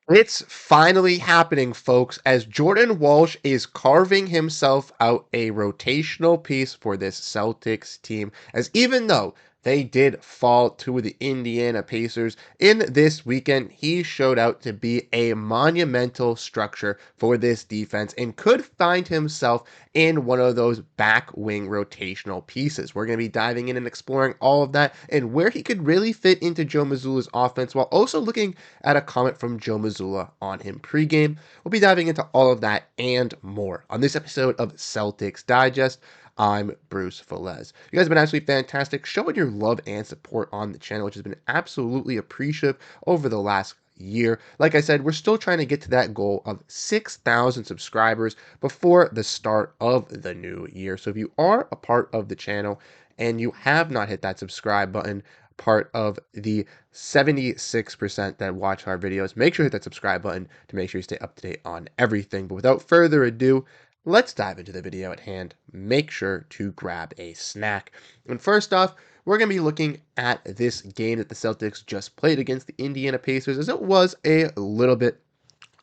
It's finally happening, folks, as Jordan Walsh is carving himself out a rotational piece for this Celtics team. As even though they did fall to the Indiana Pacers in this weekend, he showed out to be a monumental structure for this defense and could find himself in one of those back wing rotational pieces. We're going to be diving in and exploring all of that and where he could really fit into Joe Mazzulla's offense while also looking at a comment from Joe Mazzulla on him pregame. We'll be diving into all of that and more on this episode of Celtics Digest. I'm Bruce Veliz. You guys have been absolutely fantastic, showing your love and support on the channel, which has been absolutely appreciative over the last year. Like I said, we're still trying to get to that goal of 6,000 subscribers before the start of the new year. So if you are a part of the channel and you have not hit that subscribe button, part of the 76% that watch our videos, make sure to hit that subscribe button to make sure you stay up to date on everything. But without further ado, let's dive into the video at hand. Make sure to grab a snack. And first off, we're going to be looking at this game that the Celtics just played against the Indiana Pacers, as it was a little bit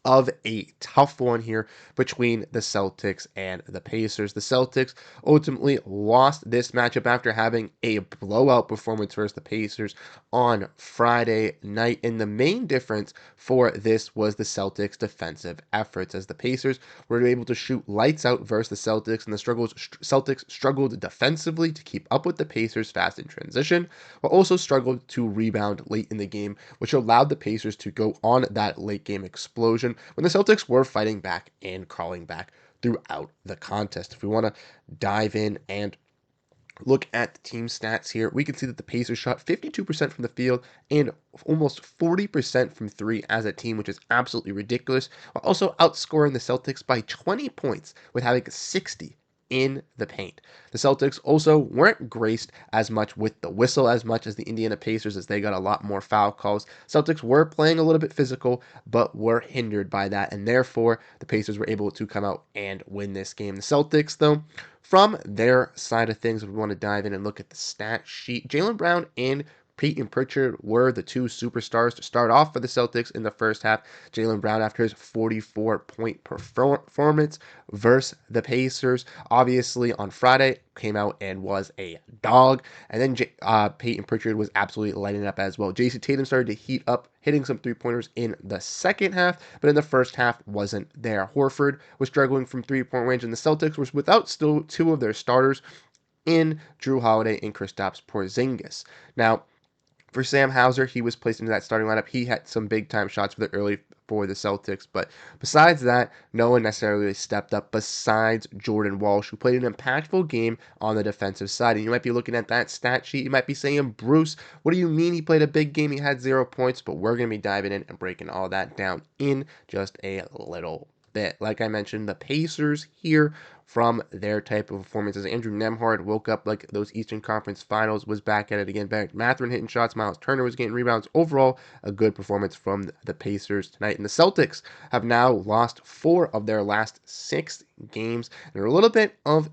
of a tough one here between the Celtics and the Pacers. The Celtics ultimately lost this matchup after having a blowout performance versus the Pacers on Friday night. And the main difference for this was the Celtics' defensive efforts, as the Pacers were able to shoot lights out versus the Celtics, and the Celtics struggled defensively to keep up with the Pacers fast in transition, but also struggled to rebound late in the game, which allowed the Pacers to go on that late game explosion when the Celtics were fighting back and crawling back throughout the contest. If we want to dive in and look at the team stats here, we can see that the Pacers shot 52% from the field and almost 40% from three as a team, which is absolutely ridiculous, while also outscoring the Celtics by 20 points with having 60 in the paint. The Celtics also weren't graced as much with the whistle as much as the Indiana Pacers, as they got a lot more foul calls. Celtics were playing a little bit physical, but were hindered by that, and therefore the Pacers were able to come out and win this game. The Celtics, though, from their side of things, if we want to dive in and look at the stat sheet, Jaylen Brown and Peyton Pritchard were the two superstars to start off for the Celtics in the first half. Jaylen Brown, after his 44-point performance versus the Pacers, obviously on Friday, came out and was a dog. And then Peyton Pritchard was absolutely lighting up as well. Jayson Tatum started to heat up, hitting some three-pointers in the second half, but in the first half wasn't there. Horford was struggling from three-point range, and the Celtics were without still two of their starters in Jrue Holiday and Kristaps Porziņģis. Now, for Sam Hauser, he was placed into that starting lineup. He had some big-time shots for the Celtics, but besides that, no one necessarily stepped up besides Jordan Walsh, who played an impactful game on the defensive side. And you might be looking at that stat sheet, you might be saying, Bruce, what do you mean he played a big game? He had 0 points, but we're going to be diving in and breaking all that down in just a little bit. Like I mentioned, the Pacers here, from their type of performances, Andrew Nembhard woke up like those Eastern Conference Finals, was back at it again. Barrett Mathurin hitting shots, Miles Turner was getting rebounds. Overall, a good performance from the Pacers tonight. And the Celtics have now lost 4 of their last 6 games, and they're a little bit of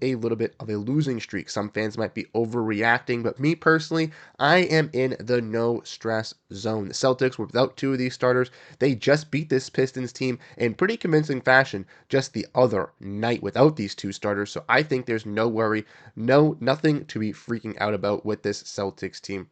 a losing streak. Some fans might be overreacting, but me personally, I am in the no stress zone. The Celtics were without 2 of these starters. They just beat this Pistons team in pretty convincing fashion just the other night without these 2 starters. So I think there's no worry, nothing to be freaking out about with this Celtics team.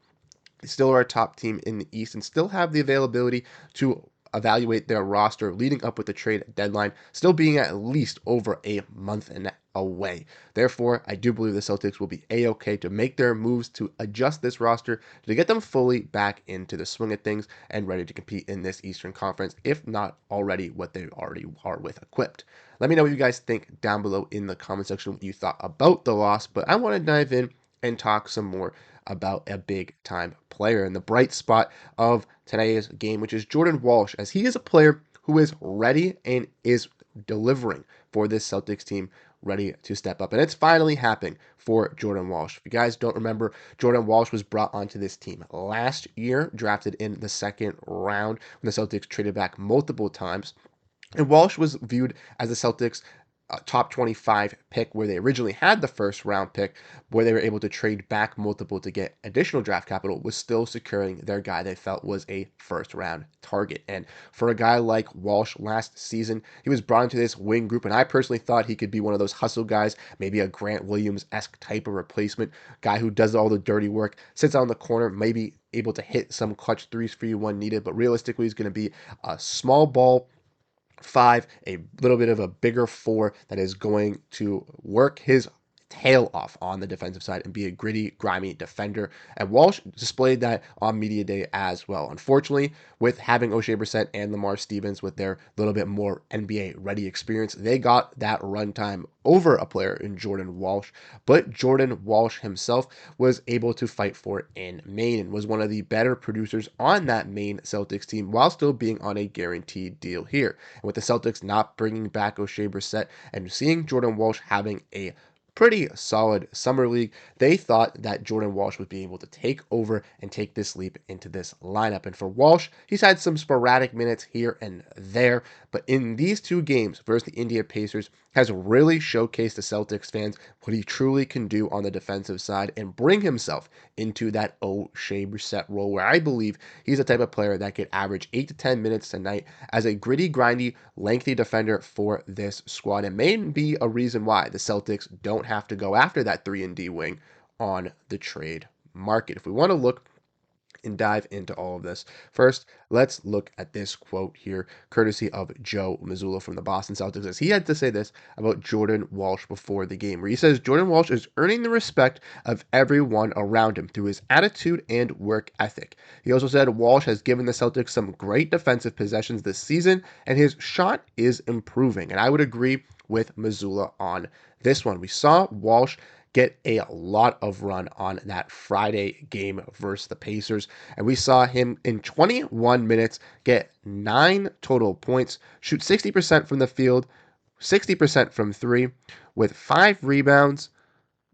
They still are a top team in the East and still have the availability to evaluate their roster leading up with the trade deadline, still being at least over a month and away. Therefore, I do believe the Celtics will be a-okay to make their moves to adjust this roster to get them fully back into the swing of things and ready to compete in this Eastern Conference, if not already what they already are with equipped. Let me know what you guys think down below in the comment section, what you thought about the loss, but I want to dive in and talk some more about a big time player and the bright spot of today's game, which is Jordan Walsh, as he is a player who is ready and is delivering for this Celtics team, ready to step up. And it's finally happening for Jordan Walsh. If you guys don't remember, Jordan Walsh was brought onto this team last year, drafted in the second round when the Celtics traded back multiple times. And Walsh was viewed as the Celtics' top 25 pick where they originally had the first round pick, where they were able to trade back multiple to get additional draft capital, was still securing their guy they felt was a first round target. And for a guy like Walsh last season, he was brought into this wing group, and I personally thought he could be one of those hustle guys, maybe a Grant Williams-esque type of replacement, guy who does all the dirty work, sits on the corner, maybe able to hit some clutch threes for you when needed, but realistically he's going to be a small ball 5, a little bit of a bigger 4 that is going to work his tail off on the defensive side and be a gritty, grimy defender. And Walsh displayed that on media day as well. Unfortunately, with having O'Shea Brissett and Lamar Stevens with their little bit more NBA ready experience, they got that runtime over a player in Jordan Walsh. But Jordan Walsh himself was able to fight for it in Maine and was one of the better producers on that Maine Celtics team while still being on a guaranteed deal here. And with the Celtics not bringing back O'Shea Brissett and seeing Jordan Walsh having a pretty solid summer league, they thought that Jordan Walsh would be able to take over and take this leap into this lineup. And for Walsh, he's had some sporadic minutes here and there, but in these 2 games versus the Indiana Pacers has really showcased the Celtics fans what he truly can do on the defensive side and bring himself into that O'Shea Brissett role, where I believe he's the type of player that could average 8 to 10 minutes tonight as a gritty, grindy, lengthy defender for this squad, and may be a reason why the Celtics don't have to go after that 3-and-D wing on the trade market. If we want to look and dive into all of this, first, let's look at this quote here, courtesy of Joe Mazzulla from the Boston Celtics, as he had to say this about Jordan Walsh before the game, where he says, Jordan Walsh is earning the respect of everyone around him through his attitude and work ethic. He also said Walsh has given the Celtics some great defensive possessions this season, and his shot is improving. And I would agree with Mazzulla on this one. We saw Walsh get a lot of run on that Friday game versus the Pacers, and we saw him in 21 minutes get 9 total points, shoot 60% from the field, 60% from 3, with 5 rebounds,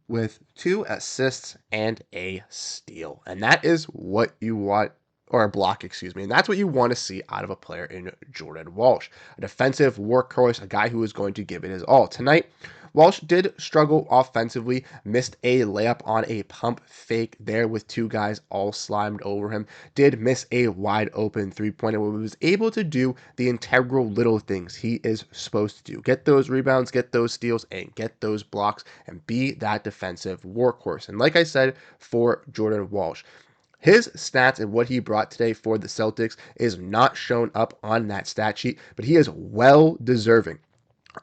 with 2 assists and a steal. And that is what you want, or a block, excuse me. And that's what you want to see out of a player in Jordan Walsh. A defensive workhorse, a guy who is going to give it his all. Tonight, Walsh did struggle offensively, missed a layup on a pump fake there with 2 guys all slimed over him, did miss a wide open 3-pointer, but was able to do the integral little things he is supposed to do. Get those rebounds, get those steals, and get those blocks, and be that defensive workhorse. And like I said, for Jordan Walsh, his stats and what he brought today for the Celtics is not shown up on that stat sheet, but he is well deserving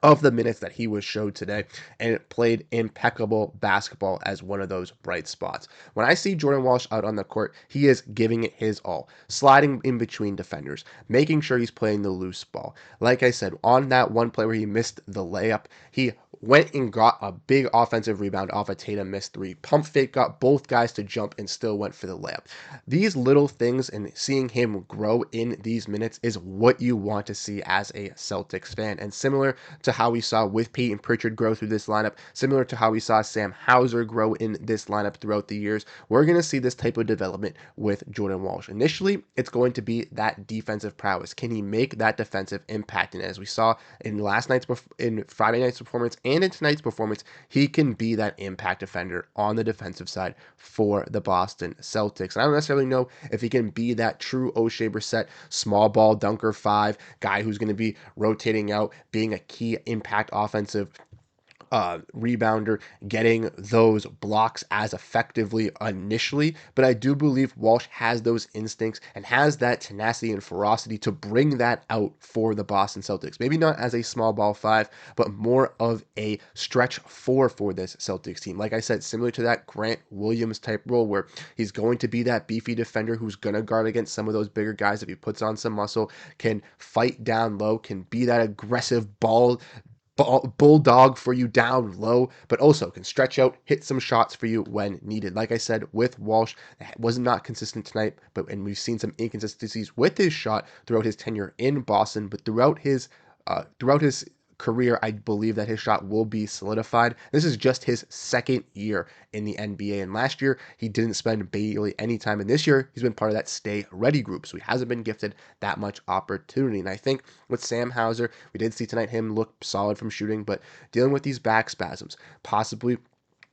of the minutes that he was showed today, and played impeccable basketball as one of those bright spots. When I see Jordan Walsh out on the court, he is giving it his all, sliding in between defenders, making sure he's playing the loose ball. Like I said, on that one play where he missed the layup, he went and got a big offensive rebound off a Tatum missed 3. Pump fake, got both guys to jump, and still went for the layup. These little things and seeing him grow in these minutes is what you want to see as a Celtics fan. And similar to how we saw with Peyton Pritchard grow through this lineup, similar to how we saw Sam Hauser grow in this lineup throughout the years, we're going to see this type of development with Jordan Walsh. Initially, it's going to be that defensive prowess. Can he make that defensive impact? And as we saw in Friday night's performance and in tonight's performance, he can be that impact defender on the defensive side for the Boston Celtics. And I don't necessarily know if he can be that true O'Shea Brissett small ball dunker 5 guy who's going to be rotating out, being a key impact offensive rebounder, getting those blocks as effectively initially, but I do believe Walsh has those instincts and has that tenacity and ferocity to bring that out for the Boston Celtics. Maybe not as a small ball 5, but more of a stretch 4 for this Celtics team. Like I said, similar to that Grant Williams type role where he's going to be that beefy defender who's going to guard against some of those bigger guys if he puts on some muscle, can fight down low, can be that aggressive bulldog for you down low, but also can stretch out, hit some shots for you when needed. Like I said, with Walsh, that was not consistent tonight, and we've seen some inconsistencies with his shot throughout his tenure in Boston, but throughout his career, I believe that his shot will be solidified. This is just his second year in the NBA, and last year he didn't spend barely any time, and this year he's been part of that stay ready group, so he hasn't been gifted that much opportunity. And I think with Sam Hauser, we did see tonight him look solid from shooting, but dealing with these back spasms, possibly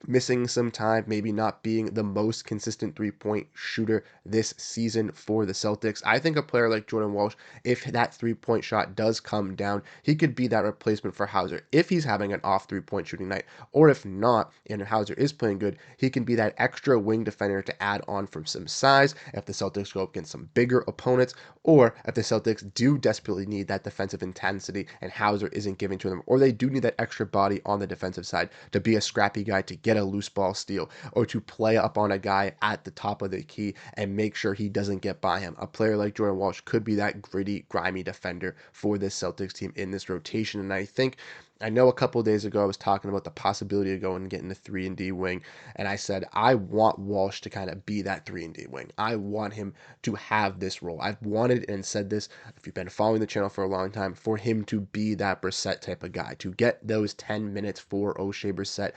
missing some time, maybe not being the most consistent three-point shooter this season for the Celtics. I think a player like Jordan Walsh, if that three-point shot does come down, he could be that replacement for Hauser if he's having an off three-point shooting night, or if not, and Hauser is playing good, he can be that extra wing defender to add on from some size if the Celtics go up against some bigger opponents, or if the Celtics do desperately need that defensive intensity and Hauser isn't giving to them, or they do need that extra body on the defensive side to be a scrappy guy to get a loose ball steal, or to play up on a guy at the top of the key and make sure he doesn't get by him. A player like Jordan Walsh could be that gritty, grimy defender for this Celtics team in this rotation. And I know a couple of days ago I was talking about the possibility of going and getting the 3-and-D wing, and I said I want Walsh to kind of be that 3-and-D wing. I want him to have this role. I've wanted and said this, if you've been following the channel for a long time, for him to be that Brissett type of guy, to get those 10 minutes for O'Shea Brissett,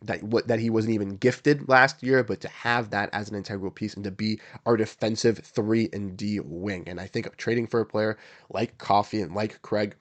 that he wasn't even gifted last year, but to have that as an integral piece and to be our defensive 3-and-D wing. And I think trading for a player like Coffey and like Craig,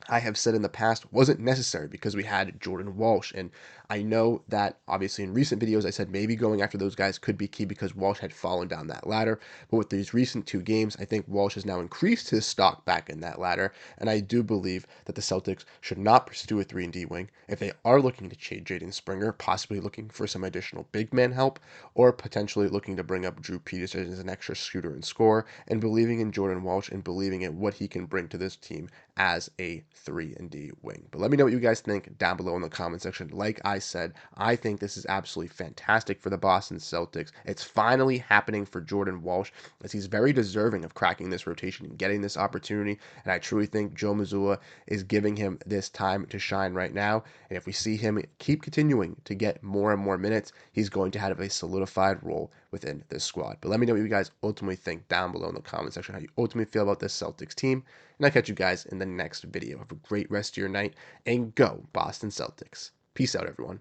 I have said in the past, wasn't necessary because we had Jordan Walsh. And I know that obviously in recent videos I said maybe going after those guys could be key because Walsh had fallen down that ladder. But with these recent 2 games, I think Walsh has now increased his stock back in that ladder. And I do believe that the Celtics should not pursue a 3-and-D wing if they are looking to trade Jaden Springer, possibly looking for some additional big man help, or potentially looking to bring up Drew Peterson as an extra shooter and scorer, and believing in Jordan Walsh and believing in what he can bring to this team as a 3-and-D wing. But let me know what you guys think down below in the comment section. Like I said, I think this is absolutely fantastic for the Boston Celtics. It's finally happening for Jordan Walsh, as he's very deserving of cracking this rotation and getting this opportunity. And I truly think Joe Mazzulla is giving him this time to shine right now. And if we see him keep continuing to get more and more minutes, he's going to have a solidified role within this squad. But let me know what you guys ultimately think down below in the comment section, how you ultimately feel about this Celtics team. And I'll catch you guys in the next video. Have a great rest of your night, and go Boston Celtics. Peace out, everyone.